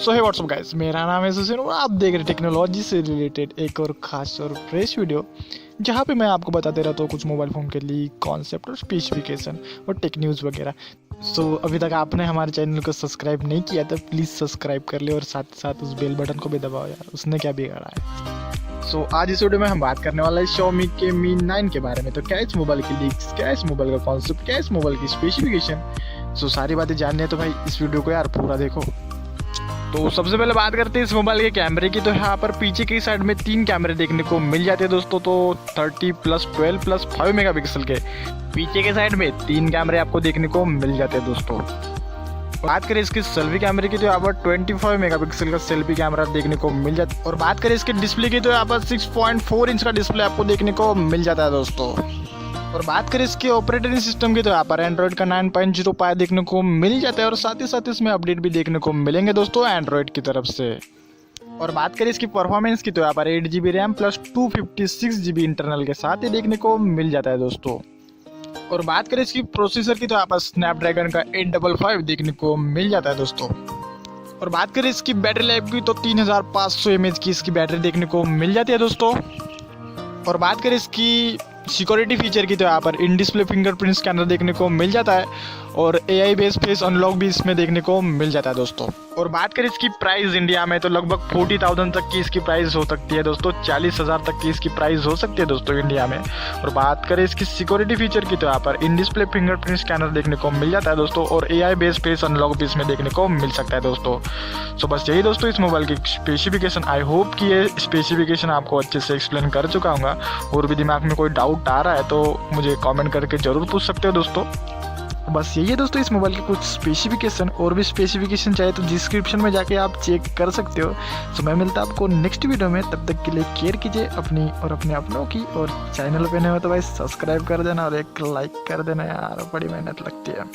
सो हे WhatsApp guys, मेरा नाम है सुशील और आप देख रहे टेक्नोलॉजी से रिलेटेड एक और खास और फ्रेश वीडियो, जहाँ पे मैं आपको बताते रहता हूँ कुछ मोबाइल फ़ोन के लीक, कॉन्सेप्ट और स्पेसिफिकेशन और टेक न्यूज़ वगैरह। सो अभी तक आपने हमारे चैनल को सब्सक्राइब नहीं किया तो प्लीज़ सब्सक्राइब कर ले और साथ साथ उस बेल बटन को भी दबाओ यार, उसने क्या बिगाड़ा है। सो आज इस वीडियो में हम बात करने वाला है Xiaomi के Mi 9 के बारे में। तो क्या इस मोबाइल की लीक्स, क्या इस मोबाइल का कॉन्सेप्ट, क्या इस मोबाइल की स्पेसिफिकेशन, सो सारी बातें जाननी है तो भाई इस वीडियो को यार पूरा देखो। तो सबसे पहले बात करते हैं इस मोबाइल के कैमरे की। तो यहाँ पर पीछे की साइड में 3 कैमरे देखने को मिल जाते हैं दोस्तों। तो 30+12+5 मेगापिक्सल के पीछे के साइड में 3 कैमरे आपको देखने को मिल जाते हैं दोस्तों। बात करें इसकी सेल्फी कैमरे की तो यहाँ पर 25 मेगापिक्सल का सेल्फी कैमरा देखने को मिल जाता है। और बात करें इसके डिस्प्ले की तो यहाँ पर 6.4 इंच का डिस्प्ले आपको देखने को मिल जाता है दोस्तों। और बात करें इसके ऑपरेटिंग सिस्टम की तो यहाँ पर एंड्रॉइड का 9.0 पाया देखने को मिल जाता है और साथ ही साथ इसमें अपडेट भी देखने को मिलेंगे दोस्तों एंड्रॉइड की तरफ से। और बात करें इसकी परफॉर्मेंस की तो यहाँ पर 8GB RAM plus 256GB internal के साथ ही देखने को मिल जाता है दोस्तों। और बात करें इसकी प्रोसेसर की तो यहाँ पर स्नैपड्रैगन का 855 देखने को मिल जाता है दोस्तों। और बात करें इसकी बैटरी लाइफ की तो 3500 mAh की इसकी बैटरी देखने को मिल जाती है दोस्तों। और बात करें इसकी सिक्योरिटी फीचर की तो यहाँ पर इन डिस्प्ले फिंगरप्रिंट स्कैनर देखने को मिल जाता है और AI बेस्ड फेस अनलॉक भी इसमें देखने को मिल जाता है दोस्तों। और बात करें इसकी प्राइस इंडिया में तो लगभग 40,000 तक की इसकी प्राइस हो सकती है दोस्तों, 40,000 तक की इसकी प्राइस हो सकती है दोस्तों इंडिया में। और बात करें इसकी सिक्योरिटी फीचर की तो यहाँ पर इन डिस्प्ले फिंगरप्रिंट स्कैनर देखने को मिल जाता है दोस्तों और AI बेस्ड फेस अनलॉक भी इसमें देखने को मिल सकता है दोस्तों। सो बस यही दोस्तों इस मोबाइल की स्पेसिफिकेशन। आई होप कि ये स्पेसिफिकेशन आपको अच्छे से एक्सप्लेन कर चुका हूँ। और भी दिमाग में कोई डाउट आ रहा है तो मुझे कमेंट करके जरूर पूछ सकते हो दोस्तों। बस यही है दोस्तों इस मोबाइल के कुछ स्पेसिफिकेशन। और भी स्पेसिफिकेशन चाहे तो डिस्क्रिप्शन में जाके आप चेक कर सकते हो। सो मैं मिलता हूं आपको नेक्स्ट वीडियो में, तब तक के लिए केयर कीजिए अपनी और अपने अपनों की। और चैनल पे नए हो तो भाई सब्सक्राइब कर देना और एक लाइक कर देना यार, बड़ी मेहनत लगती है।